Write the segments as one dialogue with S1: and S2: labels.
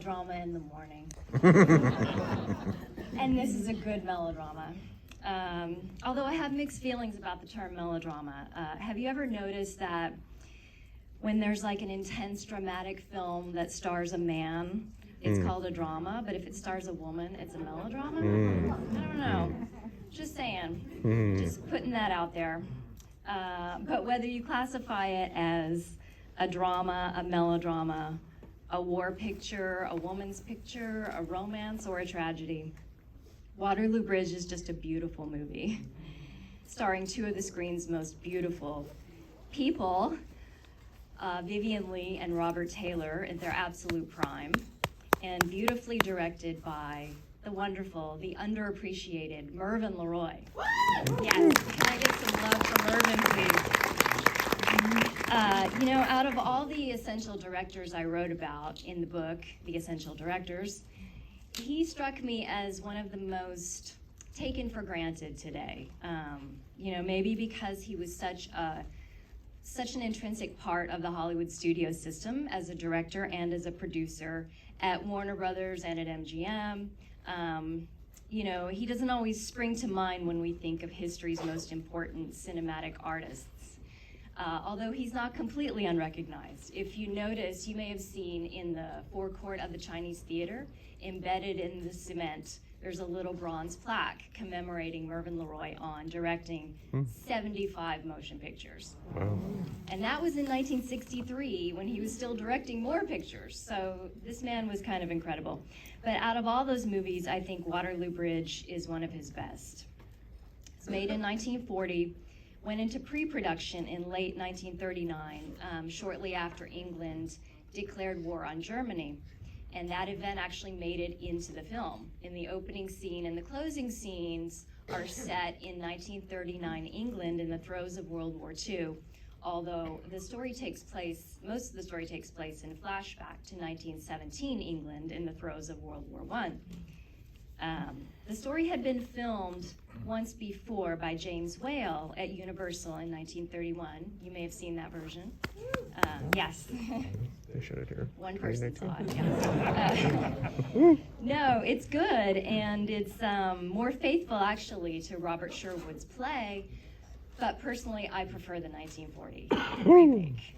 S1: Drama in the morning. And this is a good melodrama. Although I have mixed feelings about the term melodrama. Have you ever noticed that when there's like an intense dramatic film that stars a man, it's called a drama, but if it stars a woman, it's a melodrama? I don't know. Just saying. Just putting that out there. But whether you classify it as a drama, a melodrama, a war picture, a woman's picture, a romance, or a tragedy, Waterloo Bridge is just a beautiful movie, starring two of the screen's most beautiful people, Vivien Leigh and Robert Taylor at their absolute prime, and beautifully directed by the wonderful, the underappreciated Mervyn LeRoy. Yes, can I get some love for Mervyn, please? Out of all the essential directors I wrote about in the book, The Essential Directors, he struck me as one of the most taken for granted today. Maybe because he was such an intrinsic part of the Hollywood studio system as a director and as a producer at Warner Brothers and at MGM. He doesn't always spring to mind when we think of history's most important cinematic artists. Although he's not completely unrecognized. If you notice, you may have seen in the forecourt of the Chinese Theater, embedded in the cement, there's a little bronze plaque commemorating Mervyn LeRoy on directing 75 motion pictures.
S2: Wow.
S1: And that was in 1963 when he was still directing more pictures. So this man was kind of incredible. But out of all those movies, I think Waterloo Bridge is one of his best. It's made in 1940. Went into pre-production in late 1939, shortly after England declared war on Germany. And that event actually made it into the film. In the opening scene and the closing scenes are set in 1939 England in the throes of World War II, although most of the story takes place in flashback to 1917 England in the throes of World War I. The story had been filmed once before by James Whale at Universal in 1931. You may have seen that version. Yes.
S2: They showed it here.
S1: One person saw it, yes. No, it's good, and it's more faithful, actually, to Robert Sherwood's play, but personally, I prefer the 1940 remake.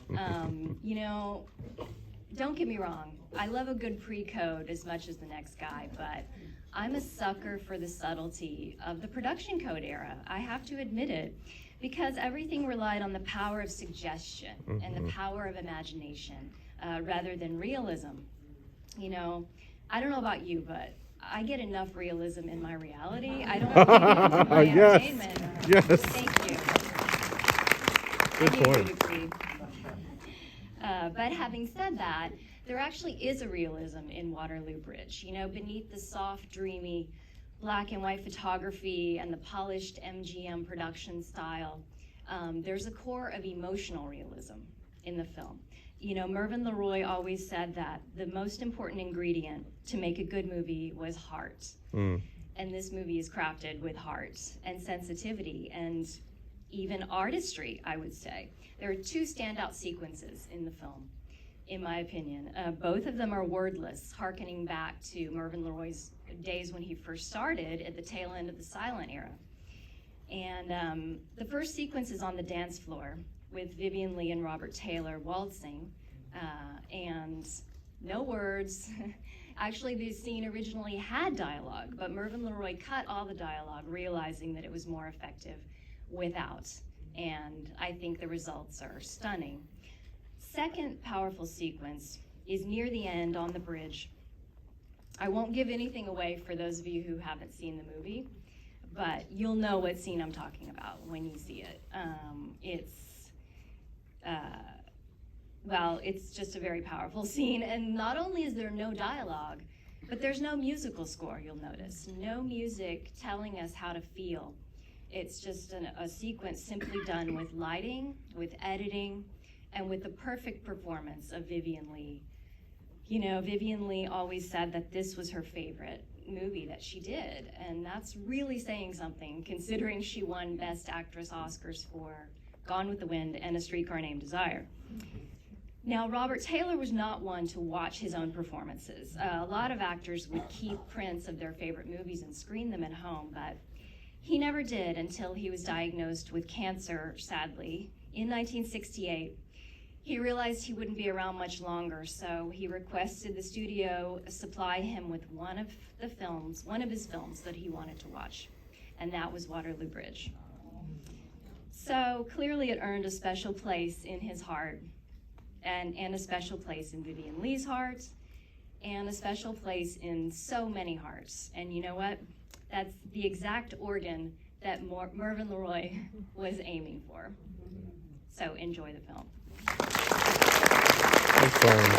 S1: Don't get me wrong, I love a good pre-code as much as the next guy, but I'm a sucker for the subtlety of the production code era. I have to admit it, because everything relied on the power of suggestion and the power of imagination rather than realism. I don't know about you, but I get enough realism in my reality. I don't need it in my entertainment.
S2: Yes.
S1: Thank you.
S2: Good point.
S1: Would agree. But having said that, there actually is a realism in Waterloo Bridge. Beneath the soft, dreamy black and white photography and the polished MGM production style, there's a core of emotional realism in the film. Mervyn LeRoy always said that the most important ingredient to make a good movie was heart. And this movie is crafted with heart and sensitivity and even artistry, I would say. There are two standout sequences in the film, in my opinion. Both of them are wordless, hearkening back to Mervyn LeRoy's days when he first started at the tail end of the silent era. And the first sequence is on the dance floor with Vivien Leigh and Robert Taylor waltzing, and no words. Actually, the scene originally had dialogue, but Mervyn LeRoy cut all the dialogue, realizing that it was more effective without. And I think the results are stunning. Second powerful sequence is near the end on the bridge. I won't give anything away for those of you who haven't seen the movie, but you'll know what scene I'm talking about when you see it. It's just a very powerful scene, and not only is there no dialogue, but there's no musical score, you'll notice. No music telling us how to feel. It's just a sequence simply done with lighting, with editing, and with the perfect performance of Vivien Leigh. Vivien Leigh always said that this was her favorite movie that she did, and that's really saying something, considering she won Best Actress Oscars for Gone with the Wind and A Streetcar Named Desire. Now, Robert Taylor was not one to watch his own performances. A lot of actors would keep prints of their favorite movies and screen them at home, but he never did until he was diagnosed with cancer, sadly, in 1968. He realized he wouldn't be around much longer, so he requested the studio supply him with one of his films that he wanted to watch, and that was Waterloo Bridge. So clearly it earned a special place in his heart, and a special place in Vivian Lee's heart, and a special place in so many hearts. And you know what? That's the exact organ that Mervyn LeRoy was aiming for. So enjoy the film.
S2: Thanks, Sloan.